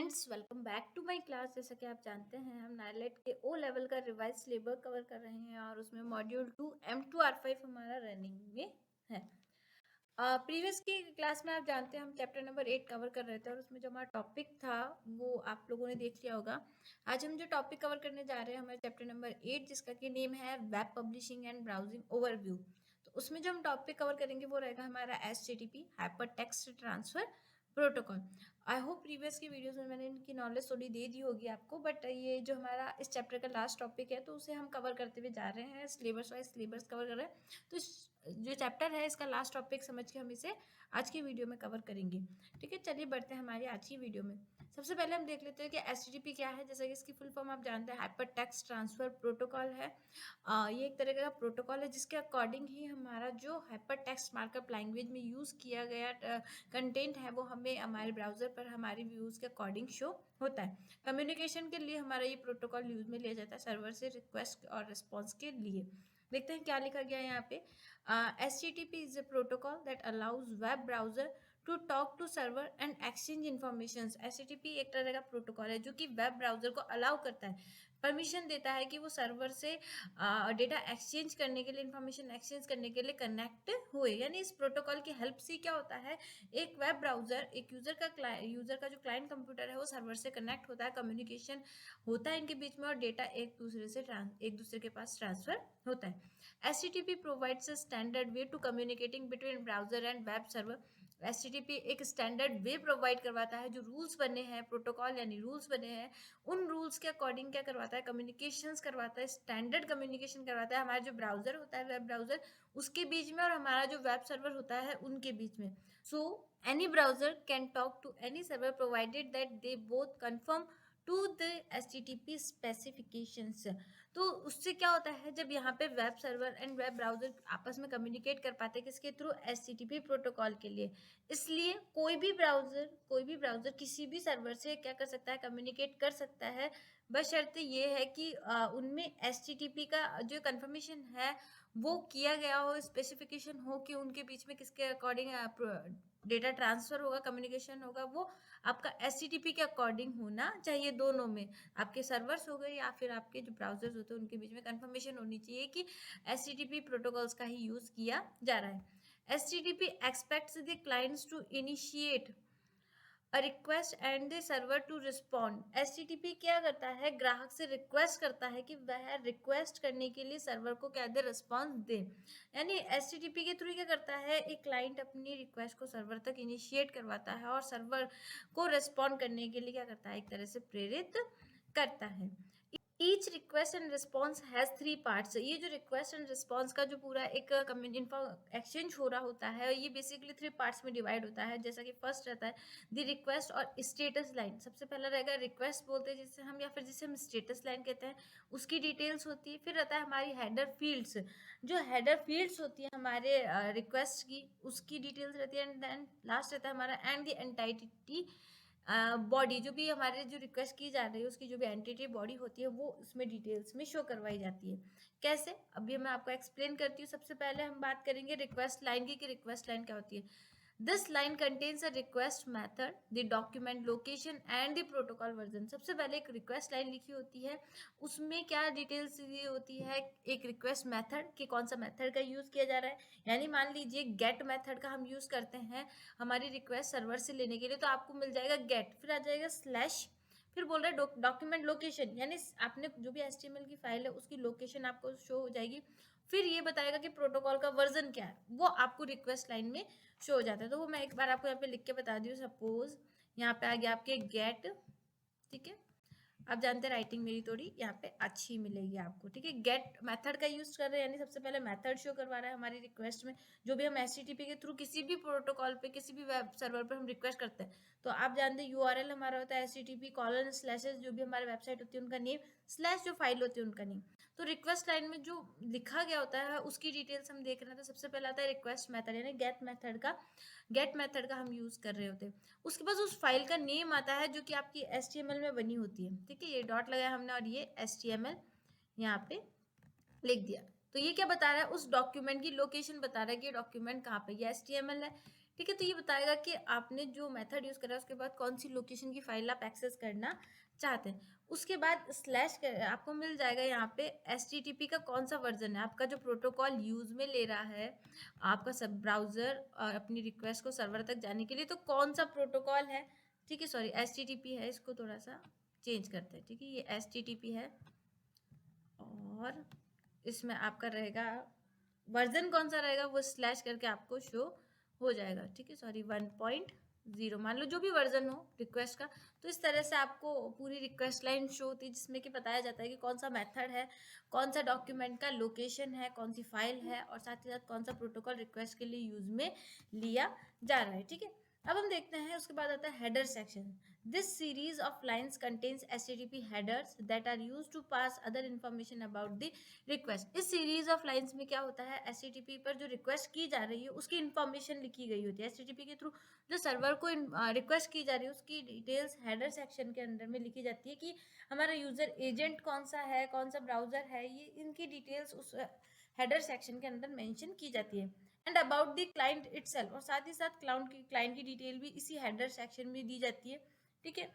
Friends, welcome back to my class. जैसा कि आप जानते हैं, हम नाइलेट के ओ लेवल का रिवाइज सिलेबस कवर कर रहे हैं और उसमें मॉड्यूल 2 M2R5 हमारा रनिंग में है। प्रीवियस की क्लास में आप जानते हैं हम चैप्टर नंबर 8 कवर कर रहे थे और उसमें जो हमारा टॉपिक था वो आप लोगों ने देख लिया होगा। आज हम जो टॉपिक कवर करने जा रहे हैं हमारे चैप्टर नंबर 8, जिसका कि नेम है web publishing and browsing overview. तो उसमें जो हम टॉपिक कवर करेंगे वो रहेगा हमारा HTTP hyper text transfer protocol. I hope previous की वीडियोस में मैंने इनकी नॉलेज थोड़ी दे दी होगी आपको, बट ये जो हमारा इस चैप्टर का लास्ट टॉपिक है तो उसे हम कवर करते हुए जा रहे हैं। सिलेबस वाइज सिलेबस कवर कर रहे हैं, तो जो चैप्टर है इसका लास्ट टॉपिक समझ के हम इसे आज की वीडियो में कवर करेंगे। ठीक है, चलिए बढ़ते हैं हमारी आज की वीडियो में। सबसे पहले हम देख लेते हैं कि HTTP क्या है। जैसे कि इसकी फुल फॉर्म आप जानते हैं, हाइपर टेक्स्ट ट्रांसफर प्रोटोकॉल है। ये एक तरह का प्रोटोकॉल है जिसके अकॉर्डिंग ही हमारा जो हाइपर टेक्स्ट मार्कअप लैंग्वेज में यूज़ किया गया कंटेंट है वो हमें हमारे ब्राउज़र पर हमारे व्यूज़ के अकॉर्डिंग शो होता है। कम्युनिकेशन के लिए हमारा ये प्रोटोकॉल यूज़ में लिया जाता है, सर्वर से रिक्वेस्ट और रिस्पॉन्स के लिए। देखते हैं क्या लिखा गया है यहाँ पे। HTTP is a protocol that allows web browser to talk to server and exchange information. HTTP एक तरह का प्रोटोकॉल है जो कि वेब ब्राउजर को अलाउ करता है, परमिशन देता है कि वो सर्वर से डेटा एक्सचेंज करने के लिए, इंफॉर्मेशन एक्सचेंज करने के लिए कनेक्ट हुए। यानी इस प्रोटोकॉल की हेल्प से क्या होता है, एक वेब ब्राउजर, एक यूजर का जो क्लाइंट कंप्यूटर है वो सर्वर से कनेक्ट होता है, कम्युनिकेशन होता है इनके बीच में और डेटा एक दूसरे के पास ट्रांसफर होता है। HTTP provides a standard way to communicating between browser and web server। HTTP एक स्टैंडर्ड वे प्रोवाइड करवाता है, जो रूल्स बने हैं, प्रोटोकॉल यानी रूल्स बने हैं, उन रूल्स के अकॉर्डिंग क्या करवाता है, कम्युनिकेशंस करवाता है, स्टैंडर्ड कम्युनिकेशन करवाता है हमारा जो ब्राउजर होता है, वेब ब्राउजर, उसके बीच में और हमारा जो वेब सर्वर होता है उनके बीच में। So any browser can talk to any server provided that they both conform to the HTTP specifications. तो उससे क्या होता है, जब यहाँ पे web server and web browser आपस में कम्युनिकेट कर पाते हैं किसके थ्रू, HTTP प्रोटोकॉल के लिए। इसलिए कोई भी ब्राउजर किसी भी सर्वर से क्या कर सकता है, कम्युनिकेट कर सकता है, बशर्ते ये है कि उनमें HTTP का जो कंफर्मेशन है वो किया गया हो, स्पेसिफिकेशन हो कि उनके बीच में किसके अकॉर्डिंग डेटा ट्रांसफर होगा, कम्युनिकेशन होगा, वो आपका HTTP के अकॉर्डिंग होना चाहिए। दोनों में, आपके सर्वर्स हो गए या फिर आपके जो ब्राउजर्स होते हैं उनके बीच में कंफर्मेशन होनी चाहिए कि HTTP प्रोटोकॉल्स का ही यूज किया जा रहा है। HTTP expects the clients to initiate a request and the server to respond। HTTP क्या करता है, ग्राहक से रिक्वेस्ट करता है कि वह रिक्वेस्ट करने के लिए सर्वर को क्या दे, रिस्पॉन्स दे। यानी HTTP के थ्रू क्या करता है, एक क्लाइंट अपनी रिक्वेस्ट को सर्वर तक इनिशिएट करवाता है और सर्वर को रिस्पॉन्ड करने के लिए क्या करता है, एक तरह से प्रेरित करता है। Each request and response has 3 parts. ये जो रिक्वेस्ट एंड रिस्पॉन्स का जो पूरा एक एक्सचेंज हो रहा होता है, ये बेसिकली 3 पार्ट्स में डिवाइड होता है। जैसा कि फर्स्ट रहता है द रिक्वेस्ट और स्टेटस लाइन। सबसे पहला रहेगा रिक्वेस्ट बोलते हैं जिसे हम, या फिर जिसे हम स्टेटस लाइन कहते हैं, उसकी डिटेल्स होती है। फिर रहता है हमारी हेडर फील्ड्स। जो हेडर फील्ड्स होती है हमारे रिक्वेस्ट की, उसकी डिटेल्स रहती है। एंड देन लास्ट रहता है हमारा एंड द एंटाइटी बॉडी। जो भी हमारे जो रिक्वेस्ट की जा रही है उसकी जो भी एंटिटी बॉडी होती है वो उसमें डिटेल्स में शो करवाई जाती है। कैसे, अभी मैं आपको एक्सप्लेन करती हूँ। सबसे पहले हम बात करेंगे रिक्वेस्ट लाइन की, कि रिक्वेस्ट लाइन क्या होती है। This line contains a request method, the document location and the protocol version. सबसे पहले एक रिक्वेस्ट लाइन लिखी होती है, उसमें क्या डिटेल्स दी होती है, एक रिक्वेस्ट मैथड कि कौन सा मैथड का यूज किया जा रहा है। यानी मान लीजिए गेट मैथड का हम यूज करते हैं हमारी रिक्वेस्ट सर्वर से लेने के लिए, तो आपको मिल जाएगा गेट, फिर आ जाएगा स्लैश, फिर बोल रहा है डॉक्यूमेंट लोकेशन, यानी आपने जो भी HTML की फाइल है उसकी लोकेशन आपको शो हो जाएगी। फिर ये बताएगा कि प्रोटोकॉल का वर्जन क्या है, वो आपको रिक्वेस्ट लाइन में शो हो जाता है। तो वो मैं एक बार आपको यहाँ पे लिख के बता दी हूँ। सपोज यहाँ पे आ गया आपके गेट, ठीक है। आप जानते हैं राइटिंग मेरी थोड़ी यहाँ पे अच्छी मिलेगी आपको, ठीक है। गेट मेथड का यूज कर रहे हैं, यानी सबसे पहले मेथड शो करवा रहा है हमारी रिक्वेस्ट में। जो भी हम HTTP के थ्रू किसी भी प्रोटोकॉल पे, किसी भी वेब सर्वर पर हम रिक्वेस्ट करते हैं, तो आप जानते हैं URL हमारा होता है HTTP:// जो भी हमारे वेबसाइट होती है उनका नेम, स्लैश जो फाइल होती है उनका नेम। तो रिक्वेस्ट लाइन में जो लिखा गया होता है उसकी डिटेल्स हम देख रहे हैं। तो सबसे पहले आता है रिक्वेस्ट मैथड, यानी गेट मैथड का हम यूज कर रहे होते हैं। उसके बाद उस फाइल का नेम आता है जो कि आपकी HTML में बनी होती है, ठीक है। ये डॉट लगाया हमने और ये HTML यहाँ पे लिख दिया। तो ये क्या बता रहा है, उस डॉक्यूमेंट की लोकेशन बता रहा है कि ये डॉक्यूमेंट कहाँ पे, ये HTML है, ठीक है, तो ये बताएगा कि आपने जो मेथड यूज़ करा उसके बाद कौन सी लोकेशन की फाइल आप एक्सेस करना चाहते हैं। उसके बाद स्लैश आपको मिल जाएगा यहाँ पे एचटीटीपी का कौन सा वर्जन है, आपका जो प्रोटोकॉल यूज में ले रहा है आपका सब ब्राउजर अपनी रिक्वेस्ट को सर्वर तक जाने के लिए, तो कौन सा प्रोटोकॉल है। ठीक है, सॉरी एचटीटीपी है, इसको थोड़ा सा चेंज करते हैं। ठीक है, ये एचटीटीपी है और इसमें आपका रहेगा वर्जन कौन सा रहेगा वो स्लैश करके आपको शो हो जाएगा। ठीक है, सॉरी 1.0 मान लो जो भी वर्जन हो रिक्वेस्ट का। तो इस तरह से आपको पूरी रिक्वेस्ट लाइन शो होती है जिसमें कि बताया जाता है कि कौन सा मेथड है, कौन सा डॉक्यूमेंट का लोकेशन है, कौन सी फाइल है और साथ ही साथ कौन सा प्रोटोकॉल रिक्वेस्ट के लिए यूज में लिया जा रहा है। ठीक है, अब हम देखते हैं उसके बाद आता है header section. This series of lines contains HTTP headers that are used to pass other information about the request। इस series of lines में क्या होता है, HTTP पर जो request की जा रही है उसकी information लिखी गई होती है। HTTP के थ्रू जो सर्वर को request की जा रही है उसकी डिटेल्स हेडर सेक्शन के अंदर में लिखी जाती है कि हमारा यूजर एजेंट कौन सा है, कौन सा ब्राउजर है, ये इनकी डिटेल्स उस हेडर सेक्शन के अंदर मेंशन की जाती है। And about the client itself, और साथ ही साथ क्लाइंट की डिटेल भी इसी हेडर सेक्शन में दी जाती है। ठीक है,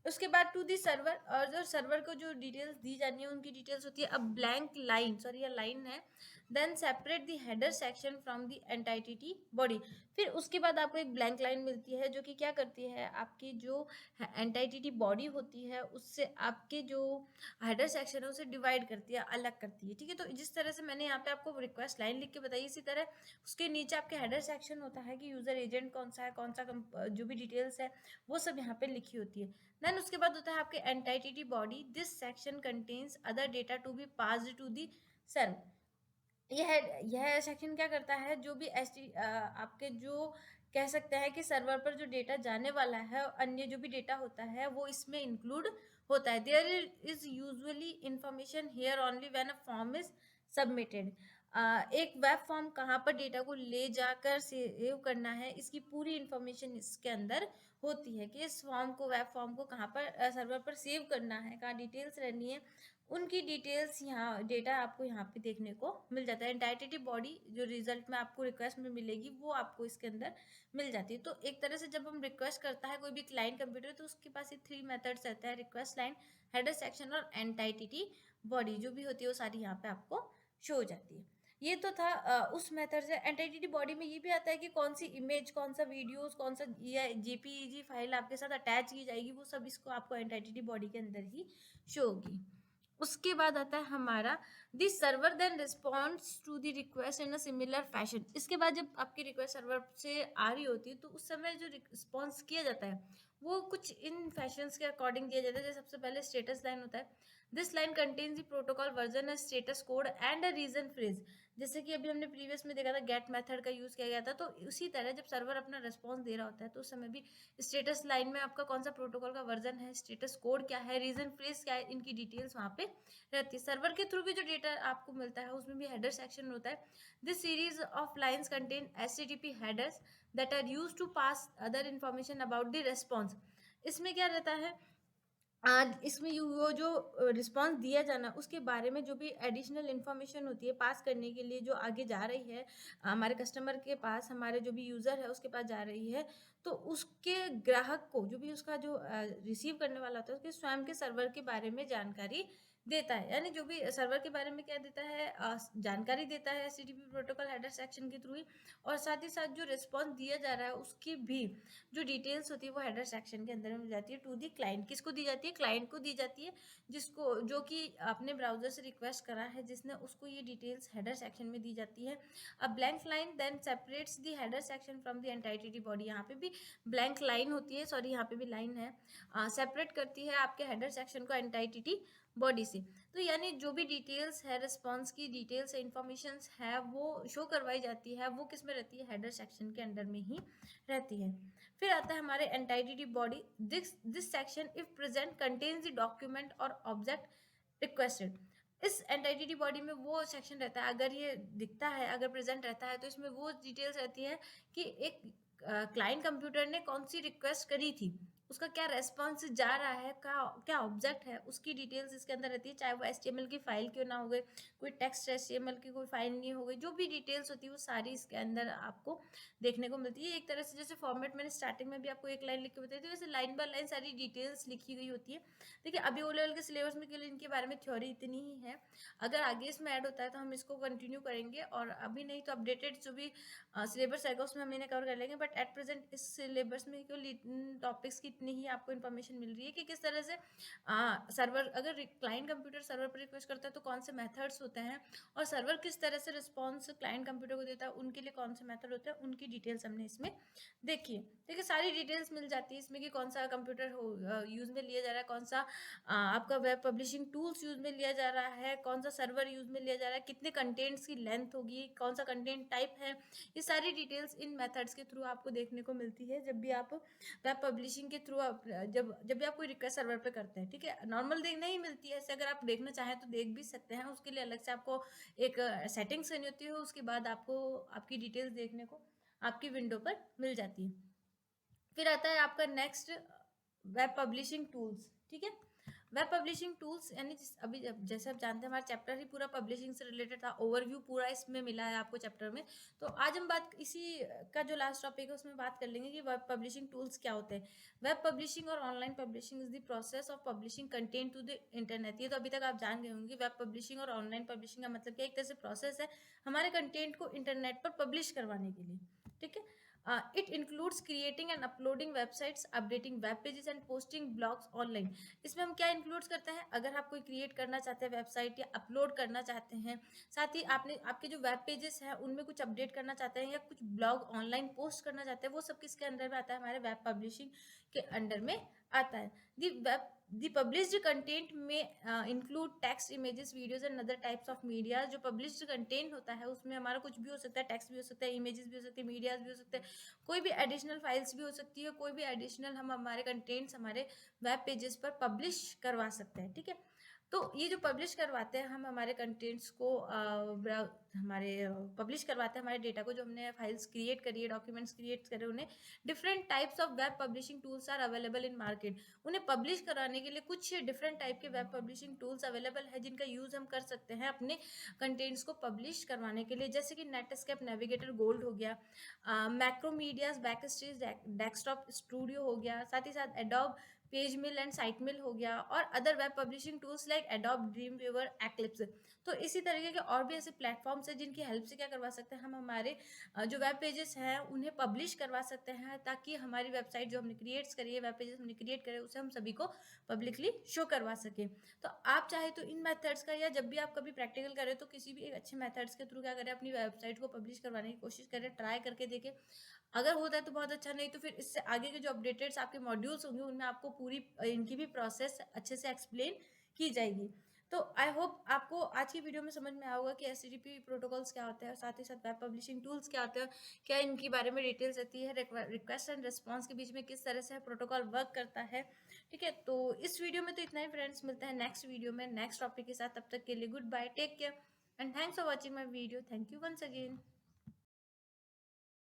उसके बाद टू दी सर्वर, और जो सर्वर को जो डिटेल्स दी जानी है उनकी डिटेल्स होती है अ ब्लैंक लाइन, सॉरी ये लाइन है। Then separate the header section from the entity body. फिर उसके बाद आपको एक ब्लैंक लाइन मिलती है जो कि क्या करती है, आपकी जो एंटाइटी बॉडी होती है उससे आपके जो हेडर सेक्शन है उसे डिवाइड करती है, अलग करती है। ठीक है, तो जिस तरह से मैंने यहाँ पे आपको रिक्वेस्ट लाइन लिख के बताई, इसी तरह उसके नीचे आपके हेडर सेक्शन होता है कि यूजर एजेंट कौन सा है, कौन सा जो भी डिटेल्स है वो सब यहाँ पे लिखी होती है। देन उसके बाद होता है आपके entity body. This section contains other data to be passed to the server. यह सेक्शन क्या करता है, जो भी आपके जो कह सकते हैं कि सर्वर पर जो डेटा जाने वाला है, अन्य जो भी डेटा होता है वो इसमें इंक्लूड होता है। There is usually information here only when a form is submitted. एक वेब फॉर्म कहाँ पर डेटा को ले जाकर सेव करना है, इसकी पूरी इंफॉर्मेशन इसके अंदर होती है कि इस फॉर्म को, वेब फॉर्म को कहाँ पर सर्वर पर सेव करना है, कहाँ डिटेल्स रहनी है, उनकी डिटेल्स यहाँ डेटा आपको यहाँ पे देखने को मिल जाता है। एंटाइटी बॉडी जो रिजल्ट में आपको रिक्वेस्ट में मिलेगी वो आपको इसके अंदर मिल जाती है। तो एक तरह से जब हम रिक्वेस्ट करता है कोई भी क्लाइंट कंप्यूटर, तो उसके पास ये 3 मेथड्स रहता है, रिक्वेस्ट लाइन, हेडर सेक्शन और एंटाइटी बॉडी जो भी होती है वो सारी यहाँ पे आपको शो हो जाती है। ये तो था उस मेथड से। एंटाइटी बॉडी में ये भी आता है कि कौन सी इमेज, कौन सा वीडियोस, कौन सा जेपीईजी फाइल आपके साथ अटैच की जाएगी, वो सब इसको आपको एंटाइटी बॉडी के अंदर ही शो होगी। उसके बाद आता है हमारा this server then responds to the request in a similar fashion. इसके बाद जब आपकी रिक्वेस्ट सर्वर से आ रही होती है तो उस समय जो रिस्पॉन्स किया जाता है वो कुछ इन फैशंस के अकॉर्डिंग दिया जाता है। जैसे सबसे पहले स्टेटस लाइन होता है। This line contains the protocol version, status code and a reason phrase. जैसे कि अभी हमने प्रीवियस में देखा था गेट मेथड का यूज किया गया था, तो उसी तरह जब सर्वर अपना रिस्पॉन्स दे रहा होता है तो उस समय भी स्टेटस लाइन में आपका कौन सा प्रोटोकॉल का वर्जन है, स्टेटस कोड क्या है, रीजन फ्रेज क्या है, इनकी डिटेल्स वहाँ पे रहती है। सर्वर के थ्रू भी जो डेटा आपको मिलता है उसमें भी हेडर सेक्शन होता है। This series of lines contain HTTP headers that are used to pass other information about the response. इसमें क्या रहता है, आज इसमें वो जो रिस्पांस दिया जाना उसके बारे में जो भी एडिशनल इन्फॉर्मेशन होती है पास करने के लिए जो आगे जा रही है हमारे कस्टमर के पास, हमारे जो भी यूज़र है उसके पास जा रही है, तो उसके ग्राहक को जो भी उसका जो रिसीव करने वाला होता है उसके स्वयं के सर्वर के बारे में जानकारी देता है। यानी जो भी सर्वर के बारे में क्या देता है, जानकारी देता है एचटीटीपी प्रोटोकॉल हेडर सेक्शन के थ्रू ही, और साथ ही साथ जो रिस्पॉन्स दिया जा रहा है उसकी भी जो डिटेल्स होती है वो हेडर सेक्शन के अंदर मिल जाती है टू दी क्लाइंट। किसको दी जाती है, क्लाइंट को दी जाती है, जिसको जो कि अपने ब्राउजर से रिक्वेस्ट करा है जिसने, उसको ये डिटेल्स हेडर सेक्शन में दी जाती है। अब blank line then separates the header section from the entity body. यहाँ पे भी ब्लैंक लाइन होती है, सॉरी यहाँ पे भी लाइन है, सेपरेट करती है आपके हेडर सेक्शन को एंटाइटी बॉडी से। तो यानी जो भी डिटेल्स है, रिस्पॉन्स की डिटेल्स है, इंफॉर्मेशन है, वो शो करवाई जाती है, वो किस में रहती है, हेडर सेक्शन के अंदर में ही रहती है। फिर आता है हमारे entity body. This section if present contains the document और ऑब्जेक्ट रिक्वेस्टेड। इस एंटाइटी बॉडी में वो सेक्शन रहता है, अगर ये दिखता है, अगर प्रेजेंट रहता है तो इसमें वो डिटेल्स रहती है कि एक क्लाइंट कंप्यूटर ने कौन सी रिक्वेस्ट करी थी, उसका क्या रेस्पॉन्स जा रहा है, क्या ऑब्जेक्ट है, उसकी डिटेल्स इसके अंदर रहती है। चाहे वो HTML की फाइल क्यों ना हो गई, कोई टेक्स्ट HTML की कोई फाइल नहीं हो गई, जो भी डिटेल्स होती है वो सारी इसके अंदर आपको देखने को मिलती है। एक तरह से जैसे फॉर्मेट मैंने स्टार्टिंग में भी आपको एक लाइन लिख के बताई थी, वैसे लाइन बाय लाइन सारी डिटेल्स लिखी गई होती है। देखिए अभी ओ लेवल के सिलेबस में केवल इनके बारे में थ्योरी इतनी ही है। अगर आगे इसमें ऐड होता है तो हम इसको कंटिन्यू करेंगे, और अभी नहीं तो अपडेटेड जो भी सिलेबस आएगा उसमें हम इन्हें कवर कर लेंगे। बट एट प्रेजेंट इस सिलेबस में केवल टॉपिक्स की इतनी ही आपको इन्फॉर्मेशन मिल रही है कि किस तरह से सर्वर, अगर क्लाइंट कंप्यूटर सर्वर पर रिक्वेस्ट करता है तो कौन से मेथड्स होते हैं, और सर्वर किस तरह से रिस्पॉन्स क्लाइंट कंप्यूटर को देता है, उनके लिए कौन से मेथड होते हैं, उनकी डिटेल्स हमने इसमें देखी है। देखिए सारी डिटेल्स मिल जाती है इसमें कि कौन सा कंप्यूटर यूज में लिया जा रहा है, कौन सा आपका वेब पब्लिशिंग टूल्स यूज में लिया जा रहा है, कौन सा सर्वर यूज में लिया जा रहा है, कितने कंटेंट्स की लेंथ होगी, कौन सा कंटेंट टाइप है। ये सारी डिटेल्स इन मेथड्स के थ्रू आपको देखने को मिलती है जब भी आप वेब पब्लिशिंग के थ्रू जब भी आप कोई रिक्वेस्ट सर्वर पे करते हैं। ठीक है, नॉर्मल देखने ही मिलती है ऐसे, अगर आप देखना चाहें तो देख भी सकते हैं, उसके लिए अलग से आपको एक सेटिंग्स करनी होती है, उसके बाद आपको आपकी डिटेल्स देखने को आपकी विंडो पर मिल जाती है। फिर आता है आपका नेक्स्ट वेब पब्लिशिंग टूल्स। ठीक है, वेब पब्लिशिंग टूल्स यानी अभी जैसे आप जानते हैं हमारा चैप्टर ही पूरा पब्लिशिंग से रिलेटेड था, ओवरव्यू पूरा इसमें मिला है आपको चैप्टर में। तो आज हम बात इसी का जो लास्ट टॉपिक है उसमें बात कर लेंगे कि वेब पब्लिशिंग टूल्स क्या होते हैं। वेब पब्लिशिंग और online publishing is the process of publishing content to the internet. ये तो अभी तक आप जान गए होंगे। वेब पब्लिशिंग और ऑनलाइन पब्लिशिंग का मतलब क्या, एक तरह से प्रोसेस है हमारे कंटेंट को इंटरनेट पर पब्लिश करवाने के लिए। ठीक है, it includes creating and uploading websites, updating web pages and posting blogs online। इसमें हम क्या इंक्लूड करते हैं, अगर आप कोई क्रिएट करना चाहते हैं वेबसाइट या अपलोड करना चाहते हैं, साथ ही आपके जो वेब पेजेस हैं उनमें कुछ अपडेट करना चाहते हैं या कुछ ब्लॉग ऑनलाइन पोस्ट करना चाहते हैं, वो सब किसके अंडर में आता है, हमारे वेब पब्लिशिंग के अंडर में आता है। The published content may include text, images, videos and other types of media। जो published content होता है उसमें हमारा कुछ भी हो सकता है, टेक्स्ट भी हो सकता है, इमेजेस भी हो सकती है, मीडियाज भी हो सकते हैं, कोई भी एडिशनल फाइल्स भी हो सकती है, कोई भी एडिशनल हम हमारे कंटेंट्स हमारे वेब पेजेस पर पब्लिश करवा सकते हैं। ठीक है, तो ये जो पब्लिश करवाते हैं हम हमारे कंटेंट्स को हमारे पब्लिश करवाते हैं हमारे डेटा को, जो हमने फाइल्स क्रिएट करी है, डॉक्यूमेंट्स क्रिएट करे, उन्हें different types of web publishing tools are available in market. उन्हें पब्लिश कराने के लिए कुछ डिफरेंट टाइप के वेब पब्लिशिंग टूल्स अवेलेबल है जिनका यूज हम कर सकते हैं अपने कंटेंट्स को पब्लिश करवाने के लिए, जैसे कि नेटस्केप नेविगेटर गोल्ड हो गया, मैक्रोमीडियाज बैकस्टेज डेस्कटॉप स्टूडियो हो गया, साथ ही साथ Adobe PageMill and SiteMill हो गया, और other web publishing tools like Adobe Dreamweaver, Eclipse. तो इसी तरीके के और भी ऐसे प्लेटफॉर्म्स हैं जिनकी हेल्प से क्या करवा सकते हैं हम हमारे जो वेब पेजेस हैं उन्हें पब्लिश करवा सकते हैं, ताकि हमारी वेबसाइट जो हमने क्रिएट्स करी है, वेब पेजेस हमने क्रिएट करे, उसे हम सभी को पब्लिकली शो करवा सकें। तो आप चाहे तो इन मेथड्स का, या जब भी आप कभी प्रैक्टिकल करें तो किसी भी एक अच्छे मेथड्स के थ्रू क्या करें, अपनी वेबसाइट को पब्लिश करवाने की कोशिश करें, ट्राई करके देखें। अगर होता है तो बहुत अच्छा, नहीं तो फिर इससे आगे के जो अपडेटेड्स आपके मॉड्यूल्स होंगे उनमें आपको पूरी इनकी भी प्रोसेस अच्छे से एक्सप्लेन की जाएगी। तो आई होप आपको आज की वीडियो में समझ में आया होगा कि HTTP प्रोटोकॉल्स क्या होते हैं, साथ ही साथ वेब पब्लिशिंग टूल्स क्या होते हैं, क्या इनके बारे में डिटेल्स रहती है, रिक्वेस्ट एंड रिस्पॉन्स के बीच में किस तरह से प्रोटोकॉल वर्क करता है। ठीक है, तो इस वीडियो में तो इतना ही फ्रेंड्स, मिलते हैं नेक्स्ट वीडियो में नेक्स्ट टॉपिक के साथ। तब तक के लिए good bye, take care and thanks for watching my video. Thank you once again.